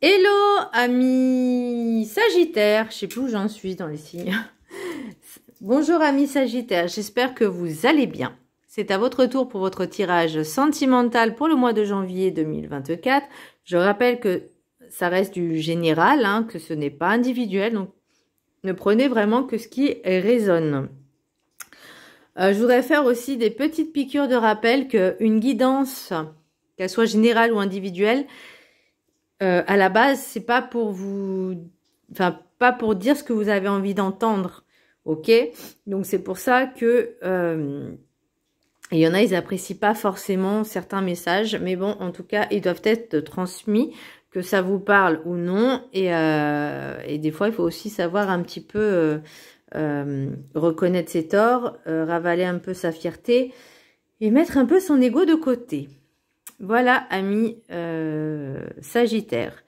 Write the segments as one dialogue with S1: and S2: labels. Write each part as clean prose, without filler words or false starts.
S1: Hello, amis Sagittaire. Je sais plus où j'en suis dans les signes. Bonjour, amis Sagittaire. J'espère que vous allez bien. C'est à votre tour pour votre tirage sentimental pour le mois de janvier 2024. Je rappelle que ça reste du général, hein, que ce n'est pas individuel. Donc, ne prenez vraiment que ce qui résonne. Je voudrais faire aussi des petites piqûres de rappel qu'une guidance, qu'elle soit générale ou individuelle, à la base, c'est pas pour vous, enfin, pas pour dire ce que vous avez envie d'entendre, ok? Donc c'est pour ça que il y en a, ils apprécient pas forcément certains messages, mais bon, en tout cas, ils doivent être transmis, que ça vous parle ou non, et des fois, il faut aussi savoir un petit peu reconnaître ses torts, ravaler un peu sa fierté et mettre un peu son ego de côté. Voilà, amis Sagittaire.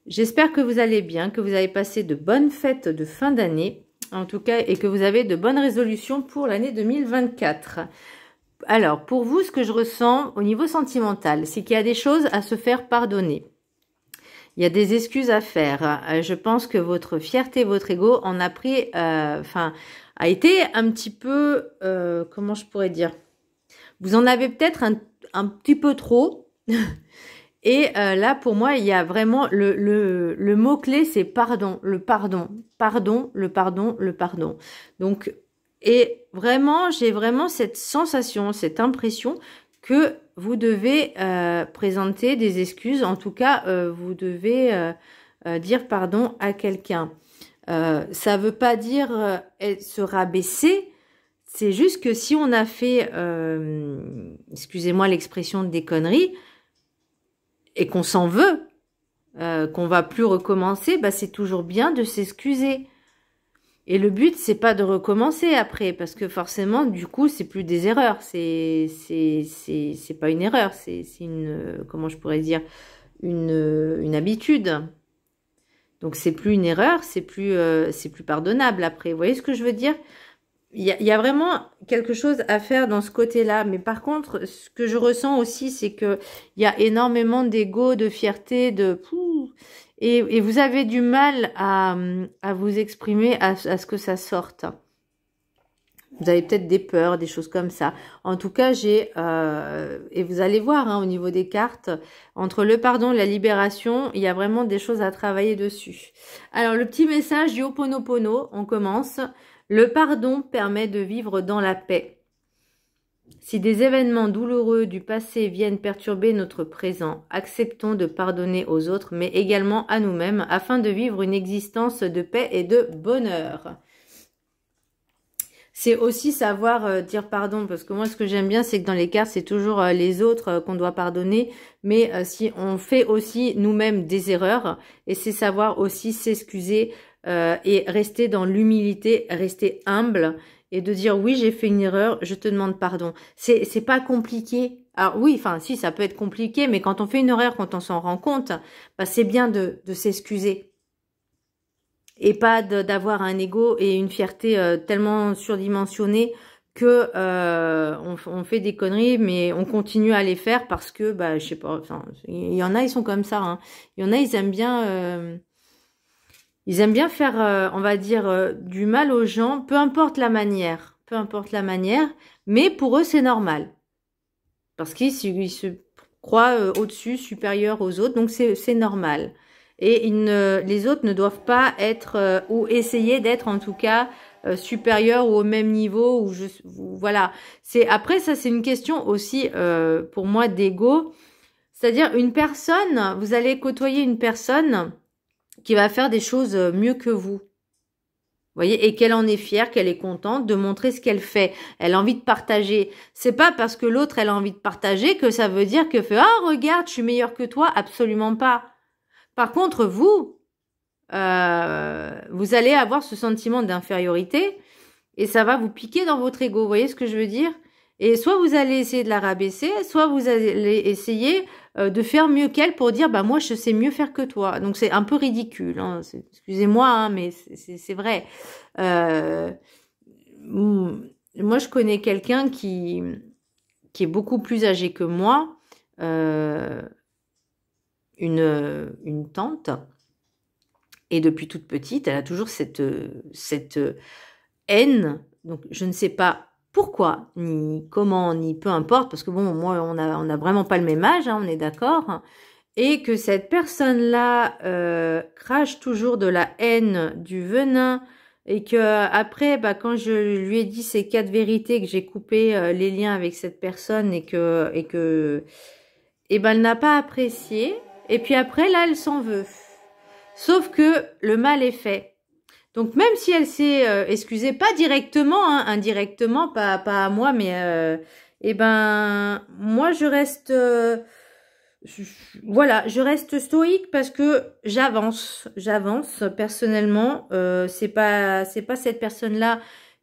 S1: J'espère que vous allez bien, que vous avez passé de bonnes fêtes de fin d'année, en tout cas, et que vous avez de bonnes résolutions pour l'année 2024. Alors, pour vous, ce que je ressens au niveau sentimental, c'est qu'il y a des choses à se faire pardonner. Il y a des excuses à faire. Je pense que votre fierté, votre ego en a pris, a été un petit peu, comment je pourrais dire, vous en avez peut-être un petit peu trop. Et là, pour moi, il y a vraiment le mot-clé, c'est pardon, le pardon, pardon, le pardon, le pardon. Donc, et vraiment, j'ai vraiment cette sensation, cette impression que vous devez présenter des excuses. En tout cas, vous devez dire pardon à quelqu'un. Ça veut pas dire se rabaisser. C'est juste que si on a fait, excusez-moi l'expression, des conneries, et qu'on s'en veut, qu'on va plus recommencer, bah c'est toujours bien de s'excuser. Et le but, c'est pas de recommencer après, parce que forcément, du coup, c'est plus des erreurs. C'est pas une erreur, c'est une, comment je pourrais dire, une habitude. Donc c'est plus une erreur, c'est plus pardonnable après. Vous voyez ce que je veux dire? Il y a vraiment quelque chose à faire dans ce côté-là. Mais par contre, ce que je ressens aussi, c'est que il y a énormément d'ego, de fierté, et vous avez du mal à vous exprimer, à ce que ça sorte. Vous avez peut-être des peurs, des choses comme ça. En tout cas, et vous allez voir, hein, au niveau des cartes, entre le pardon et la libération, il y a vraiment des choses à travailler dessus. Alors, le petit message du Ho'oponopono, on commence. Le pardon permet de vivre dans la paix. Si des événements douloureux du passé viennent perturber notre présent, acceptons de pardonner aux autres, mais également à nous-mêmes, afin de vivre une existence de paix et de bonheur. C'est aussi savoir dire pardon, parce que moi, ce que j'aime bien, c'est que dans les cartes, c'est toujours les autres qu'on doit pardonner, mais si on fait aussi nous-mêmes des erreurs, et c'est savoir aussi s'excuser et rester dans l'humilité, rester humble, et de dire oui, j'ai fait une erreur, je te demande pardon. C'est pas compliqué. Alors oui, enfin si, ça peut être compliqué, mais quand on fait une erreur, quand on s'en rend compte, bah, c'est bien de s'excuser. Et pas d'avoir un ego et une fierté tellement surdimensionnée que on fait des conneries, mais on continue à les faire parce que, bah, je sais pas, enfin, il y en a, ils sont comme ça, hein. Il y en a, ils aiment bien faire, on va dire, du mal aux gens, peu importe la manière, mais pour eux, c'est normal. Parce qu'ils se croient au-dessus, supérieurs aux autres, donc c'est normal. Et les autres ne doivent pas être, ou essayer d'être en tout cas, supérieurs ou au même niveau. Voilà. Après, ça c'est une question aussi, pour moi, d'ego. C'est-à-dire une personne, vous allez côtoyer une personne qui va faire des choses mieux que vous. Vous voyez, et qu'elle en est fière, qu'elle est contente de montrer ce qu'elle fait. Elle a envie de partager. C'est pas parce que l'autre, elle a envie de partager que ça veut dire que regarde, je suis meilleure que toi. Absolument pas. Par contre, vous allez avoir ce sentiment d'infériorité et ça va vous piquer dans votre ego. Vous voyez ce que je veux dire? Et soit vous allez essayer de la rabaisser, soit vous allez essayer de faire mieux qu'elle pour dire bah moi je sais mieux faire que toi. Donc c'est un peu ridicule, hein. Excusez-moi, hein, mais c'est vrai. Moi je connais quelqu'un qui est beaucoup plus âgé que moi. une tante. Et depuis toute petite, elle a toujours cette haine. Donc, je ne sais pas pourquoi, ni comment, ni peu importe, parce que bon, moi, on a vraiment pas le même âge, hein, on est d'accord. Et que cette personne-là crache toujours de la haine, du venin, et que après, bah, quand je lui ai dit ces 4 vérités, que j'ai coupé les liens avec cette personne et que ben, elle n'a pas apprécié. Et puis après, là, elle s'en veut. Sauf que le mal est fait. Donc même si elle s'est excusée, pas directement, hein, indirectement, pas à moi, mais ben moi je reste voilà, je reste stoïque parce que j'avance personnellement. C'est pas cette personne-là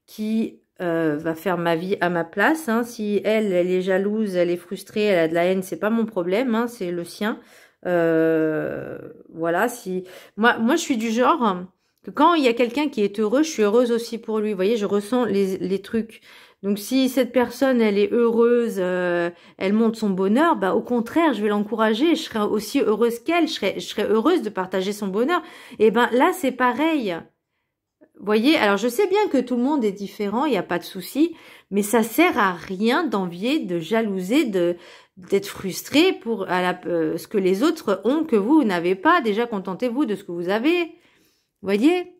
S1: qui va faire ma vie à ma place. Hein. Si elle est jalouse, elle est frustrée, elle a de la haine, c'est pas mon problème, hein, c'est le sien. Voilà, si moi je suis du genre que quand il y a quelqu'un qui est heureux, je suis heureuse aussi pour lui. Vous voyez, je ressens les trucs. Donc si cette personne elle est heureuse, elle montre son bonheur, bah au contraire, je vais l'encourager. Je serai aussi heureuse qu'elle. Je serai heureuse de partager son bonheur. Et ben là c'est pareil. Vous voyez, alors je sais bien que tout le monde est différent, il n'y a pas de souci, mais ça sert à rien d'envier, de jalouser, d'être frustré pour ce que les autres ont que vous n'avez pas. Déjà, contentez-vous de ce que vous avez. Vous voyez?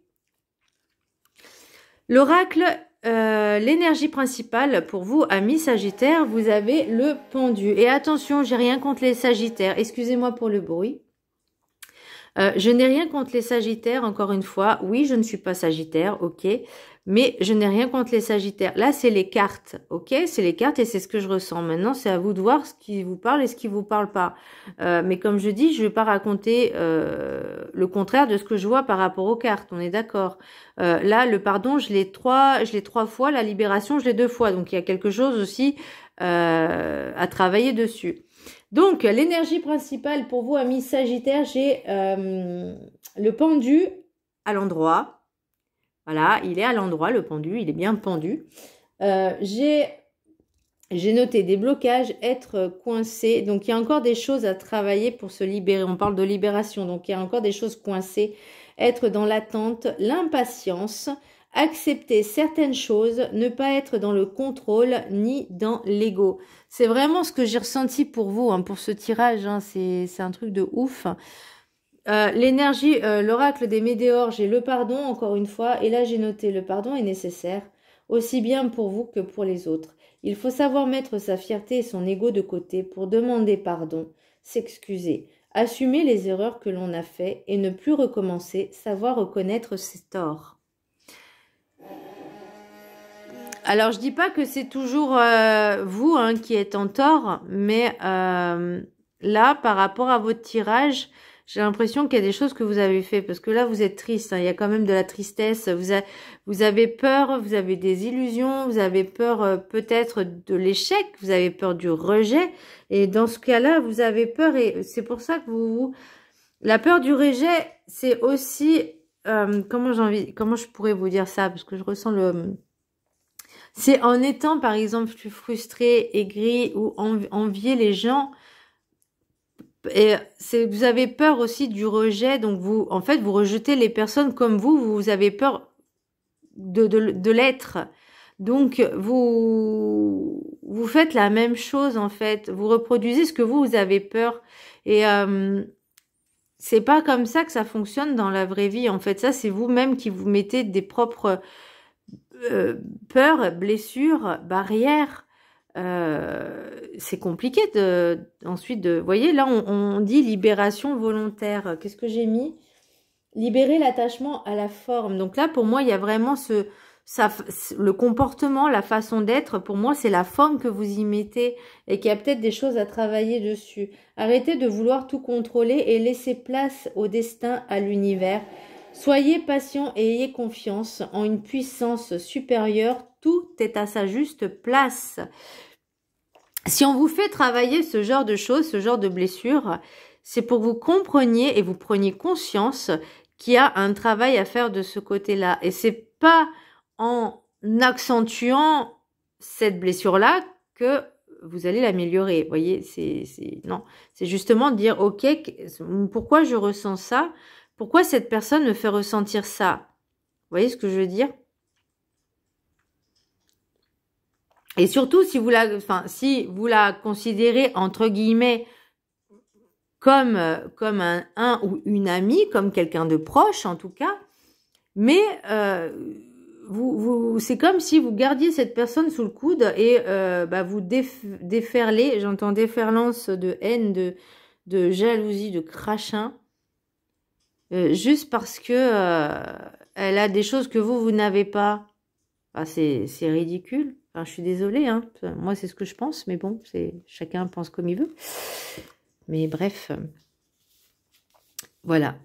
S1: L'oracle, l'énergie principale pour vous, amis Sagittaire, vous avez le pendu. Et attention, j'ai rien contre les Sagittaires. Excusez-moi pour le bruit. Je n'ai rien contre les Sagittaires, encore une fois. Oui, je ne suis pas Sagittaire, ok. Mais je n'ai rien contre les Sagittaires. Là, c'est les cartes, ok. C'est les cartes et c'est ce que je ressens. Maintenant, c'est à vous de voir ce qui vous parle et ce qui vous parle pas. Mais comme je dis, je vais pas raconter le contraire de ce que je vois par rapport aux cartes. On est d'accord. Là, le pardon, je l'ai trois fois. La libération, je l'ai 2 fois. Donc, il y a quelque chose aussi à travailler dessus. Donc, l'énergie principale pour vous, amis Sagittaire, j'ai le pendu à l'endroit. Voilà, il est à l'endroit, le pendu, il est bien pendu. J'ai noté des blocages, être coincé. Donc, il y a encore des choses à travailler pour se libérer. On parle de libération, donc il y a encore des choses coincées. Être dans l'attente, l'impatience, accepter certaines choses, ne pas être dans le contrôle ni dans l'ego. C'est vraiment ce que j'ai ressenti pour vous, hein, pour ce tirage. Hein, c'est un truc de ouf. L'énergie, l'oracle des météores, j'ai le pardon, encore une fois. Et là, j'ai noté le pardon est nécessaire, aussi bien pour vous que pour les autres. Il faut savoir mettre sa fierté et son ego de côté pour demander pardon, s'excuser, assumer les erreurs que l'on a fait et ne plus recommencer, savoir reconnaître ses torts. Alors, je dis pas que c'est toujours vous hein, qui êtes en tort, mais là, par rapport à votre tirage, j'ai l'impression qu'il y a des choses que vous avez fait, parce que là, vous êtes triste, hein, il y a quand même de la tristesse, vous avez peur, vous avez des illusions, vous avez peur peut-être de l'échec, vous avez peur du rejet, et dans ce cas-là, vous avez peur, et c'est pour ça que la peur du rejet, c'est aussi, comment je pourrais vous dire ça, parce que je ressens c'est en étant, par exemple, frustré, aigri ou envier les gens. Et vous avez peur aussi du rejet. Donc, en fait, vous rejetez les personnes comme vous avez peur de l'être. Donc, vous faites la même chose, en fait. Vous reproduisez ce que vous avez peur. Et c'est pas comme ça que ça fonctionne dans la vraie vie. En fait, ça, c'est vous-même qui vous mettez des propres peurs, blessures, barrières. C'est compliqué ensuite vous voyez, là, on dit libération volontaire. Qu'est-ce que j'ai mis? Libérer l'attachement à la forme. Donc là, pour moi, il y a vraiment le comportement, la façon d'être. Pour moi, c'est la forme que vous y mettez et qu'il y a peut-être des choses à travailler dessus. Arrêtez de vouloir tout contrôler et laissez place au destin, à l'univers. Soyez patient et ayez confiance en une puissance supérieure. Tout est à sa juste place. Si on vous fait travailler ce genre de choses, ce genre de blessures, c'est pour que vous compreniez et vous preniez conscience qu'il y a un travail à faire de ce côté-là. Et c'est pas en accentuant cette blessure-là que vous allez l'améliorer. Vous voyez, non, c'est justement de dire, ok, pourquoi je ressens ça? Pourquoi cette personne me fait ressentir ça? Vous voyez ce que je veux dire? Et surtout, si vous la considérez, entre guillemets, comme un ou une amie, comme quelqu'un de proche en tout cas, mais c'est comme si vous gardiez cette personne sous le coude et vous déferlez, j'entends déferlance de haine, de jalousie, de crachin, juste parce que elle a des choses que vous n'avez pas. Enfin, c'est ridicule. Enfin, je suis désolée, hein. Moi c'est ce que je pense, mais bon, chacun pense comme il veut. Mais bref, voilà.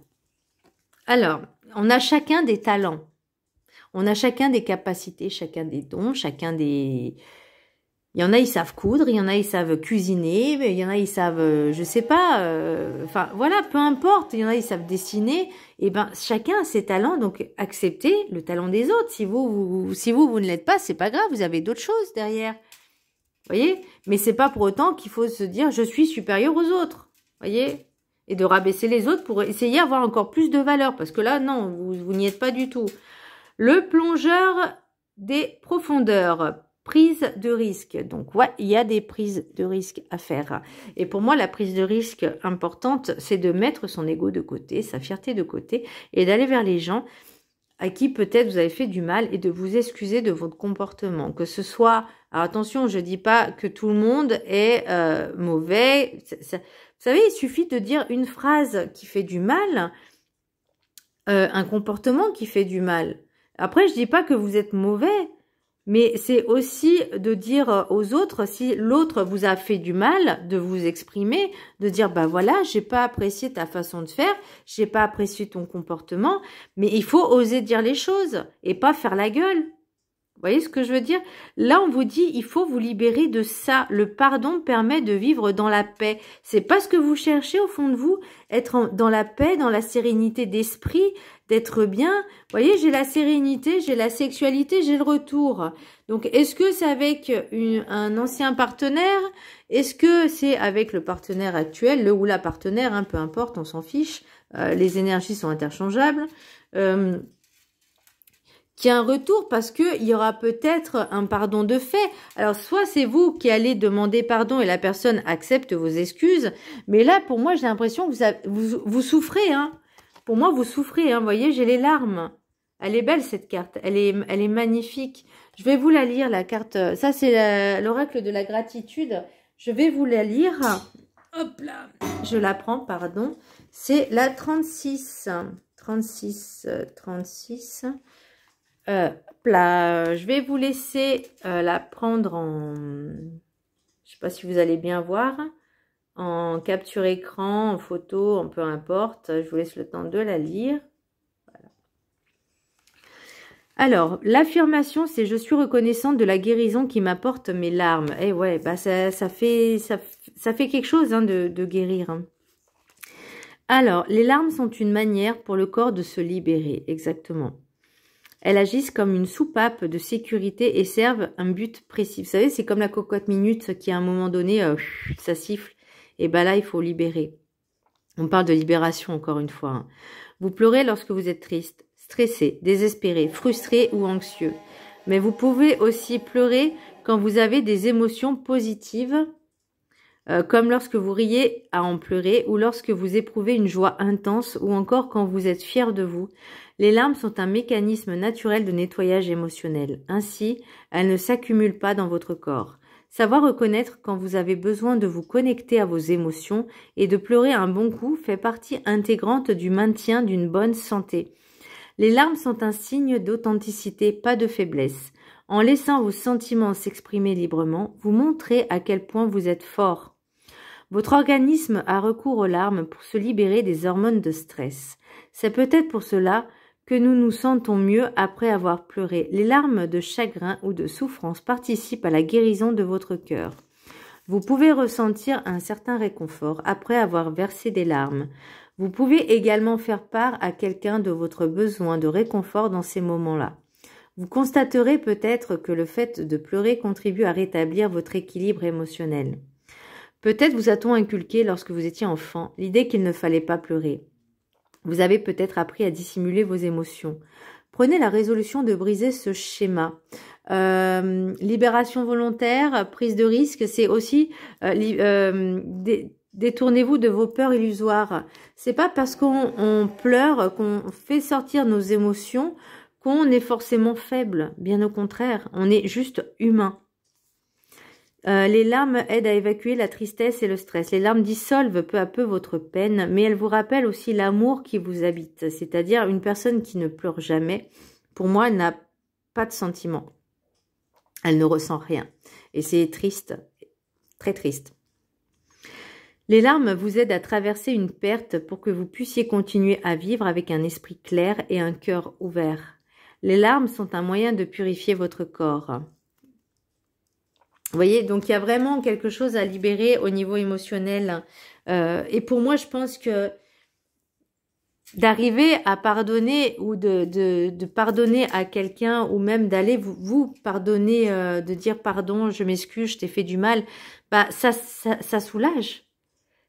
S1: Alors, on a chacun des talents. On a chacun des capacités, chacun des dons, chacun des... Il y en a, ils savent coudre, il y en a, ils savent cuisiner, il y en a, ils savent, je sais pas, enfin, voilà, peu importe. Il y en a, ils savent dessiner. Et ben, chacun a ses talents, donc acceptez le talent des autres. Si vous ne l'êtes pas, c'est pas grave, vous avez d'autres choses derrière. Vous voyez? Mais c'est pas pour autant qu'il faut se dire, je suis supérieur aux autres. Vous voyez? Et de rabaisser les autres pour essayer d'avoir encore plus de valeur. Parce que là, non, vous n'y êtes pas du tout. Le plongeur des profondeurs. Prise de risque. Donc, ouais, il y a des prises de risque à faire. Et pour moi, la prise de risque importante, c'est de mettre son ego de côté, sa fierté de côté, et d'aller vers les gens à qui peut-être vous avez fait du mal et de vous excuser de votre comportement. Que ce soit... Alors attention, je dis pas que tout le monde est mauvais. Vous savez, il suffit de dire une phrase qui fait du mal, un comportement qui fait du mal. Après, je dis pas que vous êtes mauvais, mais c'est aussi de dire aux autres, si l'autre vous a fait du mal, de vous exprimer, de dire, bah voilà, j'ai pas apprécié ta façon de faire, j'ai pas apprécié ton comportement, mais il faut oser dire les choses et pas faire la gueule. Vous voyez ce que je veux dire? Là, on vous dit, il faut vous libérer de ça. Le pardon permet de vivre dans la paix. C'est pas ce que vous cherchez au fond de vous, être dans la paix, dans la sérénité d'esprit, d'être bien. Vous voyez, j'ai la sérénité, j'ai la sexualité, j'ai le retour. Donc, est-ce que c'est avec un ancien partenaire? Est-ce que c'est avec le partenaire actuel, le ou la partenaire, hein, peu importe, on s'en fiche. Les énergies sont interchangeables. Qui a un retour parce que il y aura peut-être un pardon de fait. Alors, soit c'est vous qui allez demander pardon et la personne accepte vos excuses, mais là, pour moi, j'ai l'impression que vous souffrez, hein. Pour moi, vous souffrez, hein. Vous voyez, j'ai les larmes. Elle est belle, cette carte. Elle est magnifique. Je vais vous la lire, la carte. Ça, c'est l'oracle de la gratitude. Je vais vous la lire. Hop là. Je la prends, pardon. C'est la 36. 36. Là, je vais vous laisser la prendre en... Je sais pas si vous allez bien voir. En capture écran, en photo, en peu importe. Je vous laisse le temps de la lire. Voilà. Alors, l'affirmation, c'est « Je suis reconnaissante de la guérison qui m'apporte mes larmes ». Eh ouais, bah ça fait quelque chose, hein, de guérir. Hein. Alors, les larmes sont une manière pour le corps de se libérer, exactement. Elles agissent comme une soupape de sécurité et servent un but précis. Vous savez, c'est comme la cocotte minute qui, à un moment donné, ça siffle. Et ben là, il faut libérer. On parle de libération, encore une fois. Hein. Vous pleurez lorsque vous êtes triste, stressé, désespéré, frustré ou anxieux. Mais vous pouvez aussi pleurer quand vous avez des émotions positives, comme lorsque vous riez à en pleurer ou lorsque vous éprouvez une joie intense ou encore quand vous êtes fier de vous. Les larmes sont un mécanisme naturel de nettoyage émotionnel. Ainsi, elles ne s'accumulent pas dans votre corps. Savoir reconnaître quand vous avez besoin de vous connecter à vos émotions et de pleurer un bon coup fait partie intégrante du maintien d'une bonne santé. Les larmes sont un signe d'authenticité, pas de faiblesse. En laissant vos sentiments s'exprimer librement, vous montrez à quel point vous êtes fort. Votre organisme a recours aux larmes pour se libérer des hormones de stress. C'est peut-être pour cela que nous nous sentons mieux après avoir pleuré. Les larmes de chagrin ou de souffrance participent à la guérison de votre cœur. Vous pouvez ressentir un certain réconfort après avoir versé des larmes. Vous pouvez également faire part à quelqu'un de votre besoin de réconfort dans ces moments-là. Vous constaterez peut-être que le fait de pleurer contribue à rétablir votre équilibre émotionnel. Peut-être vous a-t-on inculqué lorsque vous étiez enfant l'idée qu'il ne fallait pas pleurer. Vous avez peut-être appris à dissimuler vos émotions. Prenez la résolution de briser ce schéma. Libération volontaire, prise de risque, c'est aussi détournez-vous de vos peurs illusoires. C'est pas parce qu'on pleure, qu'on fait sortir nos émotions, qu'on est forcément faible. Bien au contraire, on est juste humain. Les larmes aident à évacuer la tristesse et le stress. Les larmes dissolvent peu à peu votre peine, mais elles vous rappellent aussi l'amour qui vous habite. C'est-à-dire une personne qui ne pleure jamais, pour moi, n'a pas de sentiment. Elle ne ressent rien. Et c'est triste, très triste. Les larmes vous aident à traverser une perte pour que vous puissiez continuer à vivre avec un esprit clair et un cœur ouvert. Les larmes sont un moyen de purifier votre corps. Vous voyez, donc il y a vraiment quelque chose à libérer au niveau émotionnel. Et pour moi, je pense que d'arriver à pardonner ou de pardonner à quelqu'un ou même d'aller vous pardonner, de dire pardon, je m'excuse, je t'ai fait du mal, bah ça soulage.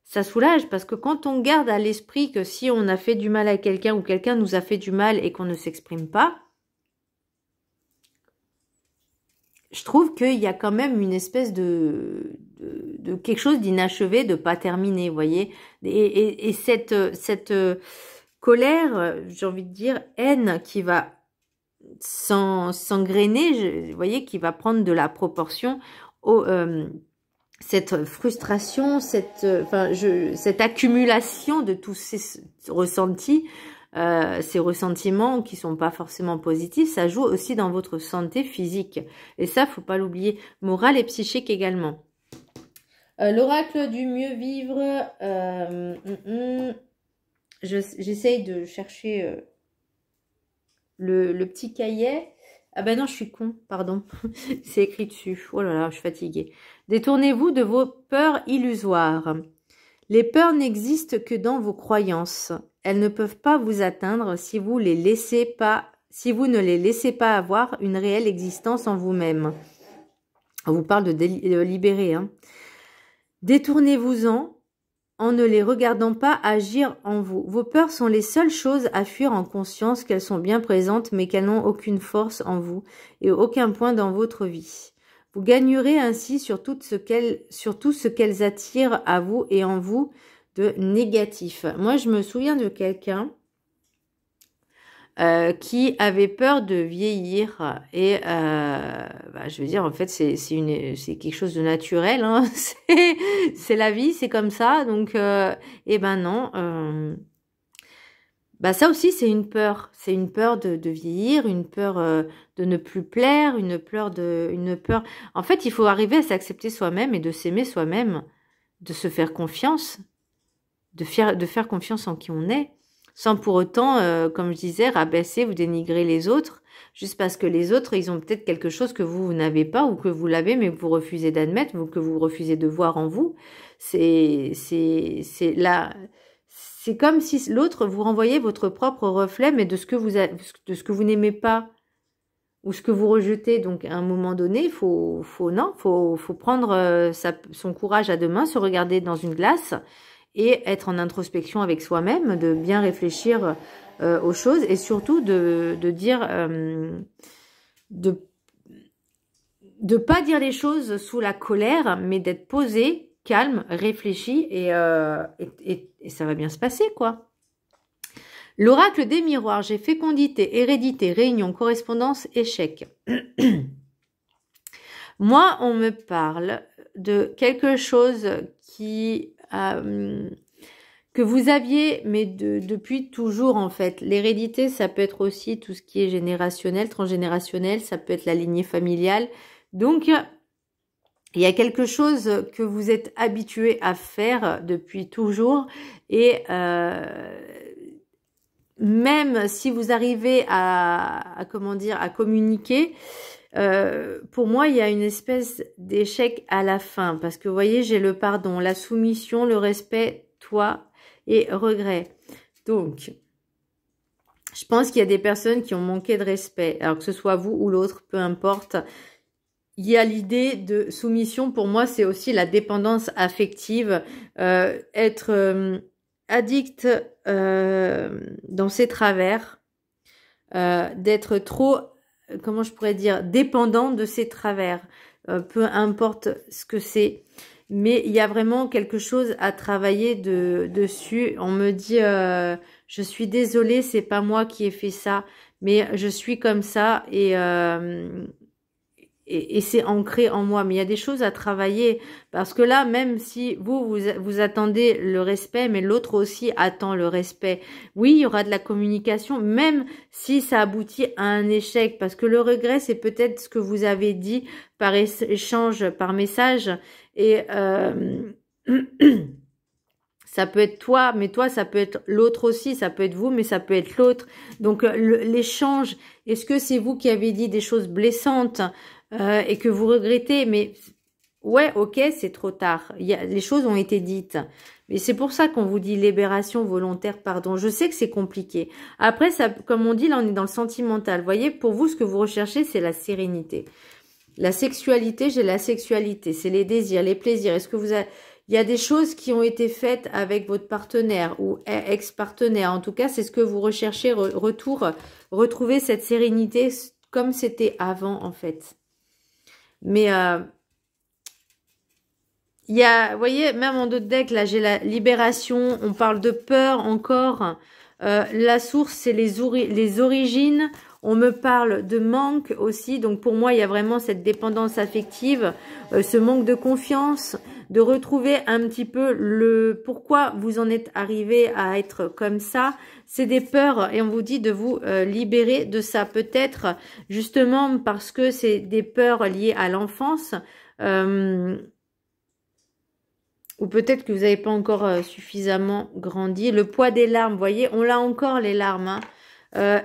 S1: Ça soulage parce que quand on garde à l'esprit que si on a fait du mal à quelqu'un ou quelqu'un nous a fait du mal et qu'on ne s'exprime pas, je trouve qu'il y a quand même une espèce de quelque chose d'inachevé, de pas terminé, vous voyez. Et cette colère, j'ai envie de dire, haine qui va s'engrainer, vous voyez, qui va prendre de la proportion au... cette frustration, cette accumulation de tous ces ressentis, ces ressentiments qui sont pas forcément positifs, ça joue aussi dans votre santé physique. Et ça, faut pas l'oublier. Morale et psychique également. L'oracle du mieux vivre. J'essaye de chercher le petit cahier. Ah ben non, je suis con, pardon. C'est écrit dessus. Oh là là, je suis fatiguée. Détournez-vous de vos peurs illusoires. Les peurs n'existent que dans vos croyances. Elles ne peuvent pas vous atteindre si vous ne les laissez pas avoir une réelle existence en vous-même. On vous parle de libérer. Hein. Détournez-vous-en en ne les regardant pas agir en vous. Vos peurs sont les seules choses à fuir en conscience qu'elles sont bien présentes mais qu'elles n'ont aucune force en vous et aucun point dans votre vie. Vous gagnerez ainsi sur tout ce qu'elles attirent à vous et en vous de négatif. Moi, je me souviens de quelqu'un qui avait peur de vieillir et je veux dire en fait c'est quelque chose de naturel hein. c'est la vie, c'est comme ça donc et ben non ça aussi c'est une peur de vieillir, une peur de ne plus plaire, une peur en fait il faut arriver à s'accepter soi-même et de s'aimer soi-même, de se faire confiance, de faire confiance en qui on est. Sans pour autant, comme je disais, rabaisser ou dénigrer les autres, juste parce que les autres, ils ont peut-être quelque chose que vous n'avez pas ou que vous l'avez, mais que vous refusez d'admettre ou que vous refusez de voir en vous. C'est comme si l'autre vous renvoyait votre propre reflet, mais de ce que vous n'aimez pas ou ce que vous rejetez. Donc, à un moment donné, il faut prendre son courage à deux mains, se regarder dans une glace et être en introspection avec soi-même, de bien réfléchir aux choses et surtout de dire, de pas dire les choses sous la colère, mais d'être posé, calme, réfléchi et ça va bien se passer, quoi. L'oracle des miroirs, j'ai fécondité, hérédité, réunion, correspondance, échec. Moi, on me parle de quelque chose qui... que vous aviez, mais depuis toujours en fait. L'hérédité, ça peut être aussi tout ce qui est générationnel, transgénérationnel, ça peut être la lignée familiale. Donc, il y a quelque chose que vous êtes habitué à faire depuis toujours et même si vous arrivez à communiquer, pour moi, il y a une espèce d'échec à la fin. Parce que, vous voyez, j'ai le pardon, la soumission, le respect, toi et regret. Donc, Je pense qu'il y a des personnes qui ont manqué de respect. Alors que ce soit vous ou l'autre, peu importe. Il y a l'idée de soumission. Pour moi, c'est aussi la dépendance affective. Être addict dans ses travers. D'être trop, comment je pourrais dire, dépendant de ses travers. Peu importe ce que c'est. Mais il y a vraiment quelque chose à travailler dessus. On me dit, je suis désolée, c'est pas moi qui ai fait ça, mais je suis comme ça et c'est ancré en moi. Mais il y a des choses à travailler parce que là, même si vous attendez le respect, mais l'autre aussi attend le respect. Oui, il y aura de la communication, même si ça aboutit à un échec, parce que le regret, c'est peut-être ce que vous avez dit par échange, par message, et ça peut être toi, mais toi, ça peut être l'autre aussi, ça peut être vous, mais ça peut être l'autre. Donc, l'échange, est-ce que c'est vous qui avez dit des choses blessantes et que vous regrettez? Mais ouais, ok, c'est trop tard. Les choses ont été dites. Mais c'est pour ça qu'on vous dit libération volontaire, pardon. Je sais que c'est compliqué. Après, ça, comme on dit, là, on est dans le sentimental. Vous voyez, pour vous, ce que vous recherchez, c'est la sérénité. La sexualité, j'ai la sexualité. C'est les désirs, les plaisirs. Est-ce que vous avez... Il y a des choses qui ont été faites avec votre partenaire ou ex-partenaire. En tout cas, c'est ce que vous recherchez. Retrouver cette sérénité comme c'était avant, en fait. Mais il y a, vous voyez, même en d'autres decks, là, j'ai la libération. On parle de peur encore. La source, c'est les origines. On me parle de manque aussi. Donc, pour moi, il y a vraiment cette dépendance affective, ce manque de confiance, de retrouver un petit peu le pourquoi vous en êtes arrivé à être comme ça. C'est des peurs et on vous dit de vous libérer de ça. Peut-être justement parce que c'est des peurs liées à l'enfance. Ou peut-être que vous n'avez pas encore suffisamment grandi. Le poids des larmes, vous voyez, on l'a encore les larmes. Hein.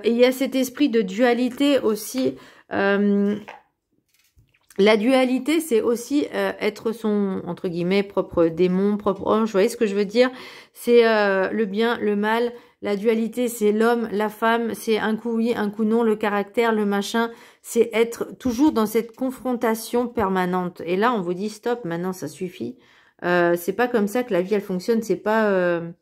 S1: Et il y a cet esprit de dualité aussi. La dualité, c'est aussi être son, entre guillemets, propre démon, propre ange. Vous voyez ce que je veux dire? C'est le bien, le mal. La dualité, c'est l'homme, la femme. C'est un coup oui, un coup non, le caractère, le machin. C'est être toujours dans cette confrontation permanente. Et là, on vous dit stop, maintenant ça suffit. C'est pas comme ça que la vie, elle fonctionne. C'est pas...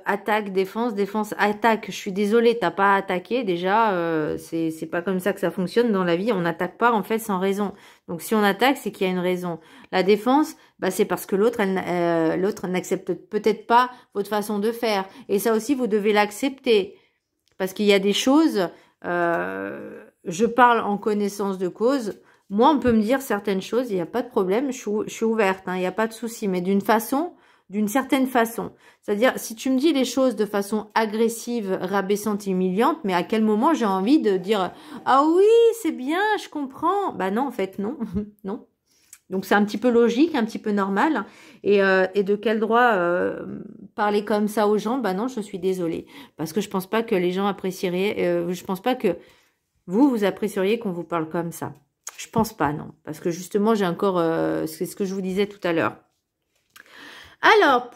S1: attaque, défense, défense, attaque. Je suis désolée, t'as pas attaqué déjà. C'est pas comme ça que ça fonctionne dans la vie. On n'attaque pas en fait sans raison. Donc si on attaque, c'est qu'il y a une raison. La défense, bah c'est parce que l'autre n'accepte peut-être pas votre façon de faire. Et ça aussi, vous devez l'accepter parce qu'il y a des choses. Je parle en connaissance de cause. Moi, on peut me dire certaines choses. Il n'y a pas de problème. Je suis ouverte. Hein, il n'y a pas de souci. Mais d'une certaine façon. C'est-à-dire, si tu me dis les choses de façon agressive, rabaissante, humiliante, mais à quel moment j'ai envie de dire « Ah oui, c'est bien, je comprends ». Bah non, en fait, non. Non. Donc, c'est un petit peu logique, un petit peu normal. Et de quel droit parler comme ça aux gens? Bah non, je suis désolée. Parce que je pense pas que les gens apprécieraient... je pense pas que vous apprécieriez qu'on vous parle comme ça. Je pense pas, non. Parce que justement, j'ai encore... c'est ce que je vous disais tout à l'heure. Alors,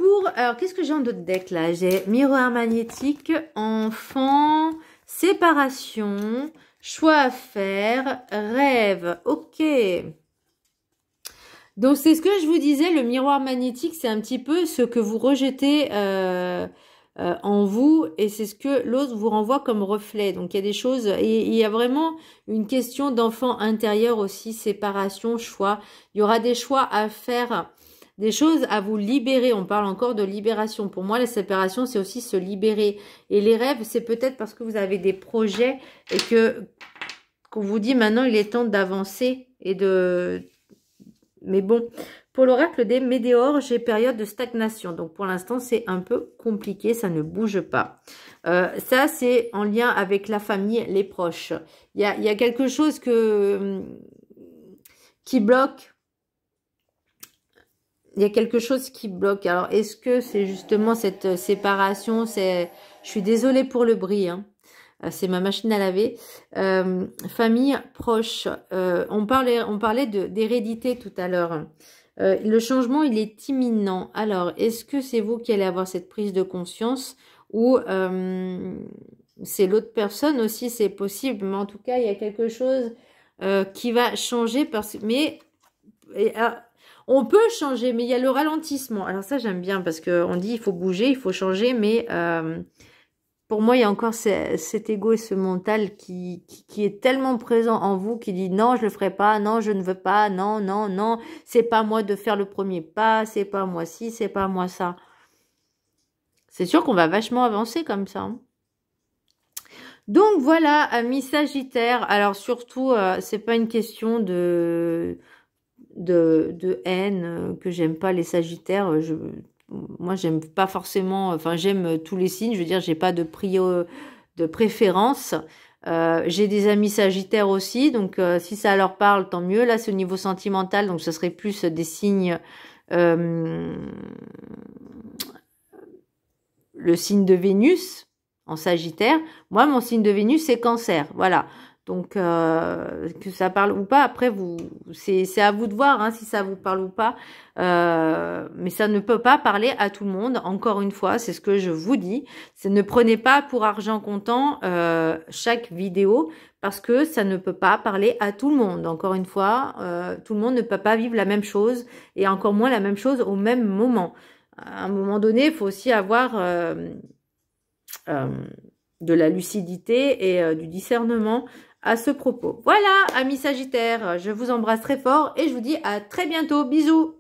S1: qu'est-ce que j'ai en d'autres decks là? J'ai miroir magnétique, enfant, séparation, choix à faire, rêve. Ok. Donc, c'est ce que je vous disais, le miroir magnétique, c'est un petit peu ce que vous rejetez en vous et c'est ce que l'autre vous renvoie comme reflet. Donc, il y a des choses, et il y a vraiment une question d'enfant intérieur aussi, séparation, choix. Il y aura des choix à faire. Des choses à vous libérer. On parle encore de libération. Pour moi, la séparation, c'est aussi se libérer. Et les rêves, c'est peut-être parce que vous avez des projets et qu'on vous dit maintenant, il est temps d'avancer et de... Mais bon, pour l'oracle des météores, j'ai période de stagnation. Donc, pour l'instant, c'est un peu compliqué. Ça ne bouge pas. Ça, c'est en lien avec la famille, les proches. Il y a quelque chose qui bloque. Il y a quelque chose qui bloque. Alors, est-ce que c'est justement cette séparation? Je suis désolée pour le bruit. Hein. C'est ma machine à laver. Famille proche. On parlait d'hérédité tout à l'heure. Le changement, il est imminent. Alors, est-ce que c'est vous qui allez avoir cette prise de conscience? ou c'est l'autre personne aussi, c'est possible. Mais en tout cas, il y a quelque chose qui va changer. On peut changer, mais il y a le ralentissement. Alors ça, j'aime bien parce qu'on dit il faut bouger, il faut changer, mais pour moi, il y a encore cet ego et ce mental qui est tellement présent en vous, qui dit non, je le ferai pas, non, je ne veux pas, non, non, non, c'est pas moi de faire le premier pas, c'est pas moi ci, c'est pas moi ça. C'est sûr qu'on va vachement avancer comme ça. Hein. Donc voilà, amis Sagittaires. Alors surtout, c'est pas une question de haine, que j'aime pas les Sagittaires. Moi, j'aime pas forcément, enfin, j'aime tous les signes. Je veux dire, j'ai pas de préférence. J'ai des amis Sagittaires aussi, donc si ça leur parle, tant mieux. Là, c'est au niveau sentimental, donc ce serait plus des signes, le signe de Vénus en Sagittaire. Moi, mon signe de Vénus, c'est Cancer. Voilà. Donc, que ça parle ou pas, après, c'est à vous de voir hein, si ça vous parle ou pas. Mais ça ne peut pas parler à tout le monde. Encore une fois, c'est ce que je vous dis. Ne prenez pas pour argent comptant chaque vidéo parce que ça ne peut pas parler à tout le monde. Encore une fois, tout le monde ne peut pas vivre la même chose et encore moins la même chose au même moment. À un moment donné, il faut aussi avoir de la lucidité et du discernement à ce propos. Voilà, amis Sagittaires, je vous embrasse très fort et je vous dis à très bientôt. Bisous!